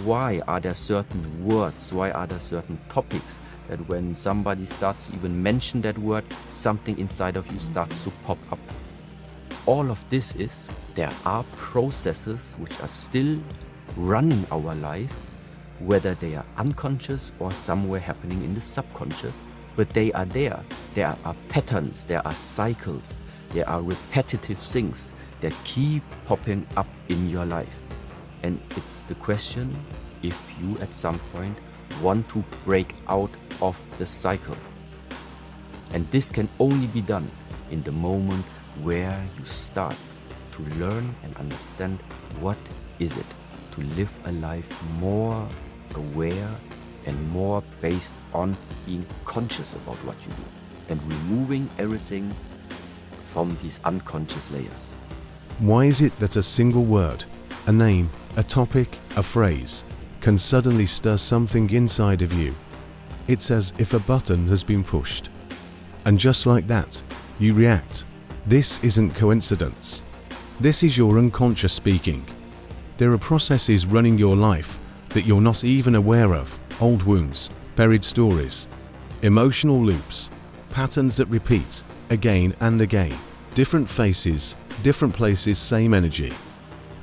why are there certain words, why are there certain topics that when somebody starts to even mention that word, something inside of you starts to pop up. All of this is, there are processes which are still running our life, whether they are unconscious or somewhere happening in the subconscious, but they are there. There are patterns, there are cycles, there are repetitive things that keep popping up in your life. And it's the question if you at some point want to break out of the cycle. And this can only be done in the moment where you start to learn and understand what is it to live a life more aware and more based on being conscious about what you do and removing everything from these unconscious layers. Why is it that a single word, a name, a topic, a phrase, can suddenly stir something inside of you? It's as if a button has been pushed. And just like that, you react. This isn't coincidence. This is your unconscious speaking. There are processes running your life that you're not even aware of. Old wounds, buried stories, emotional loops, patterns that repeat again and again. Different faces, different places, same energy.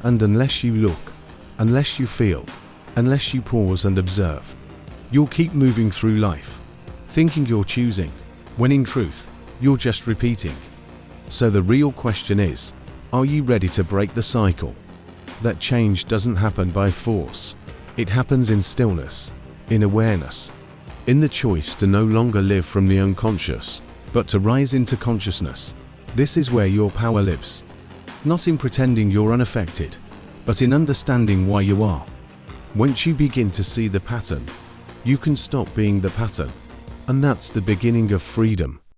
And unless you look, unless you feel, unless you pause and observe, you'll keep moving through life, thinking you're choosing, when in truth, you're just repeating. So the real question is, are you ready to break the cycle? That change doesn't happen by force. It happens in stillness, in awareness, in the choice to no longer live from the unconscious, but to rise into consciousness. This is where your power lives. Not in pretending you're unaffected, but in understanding why you are. Once you begin to see the pattern, you can stop being the pattern. And that's the beginning of freedom.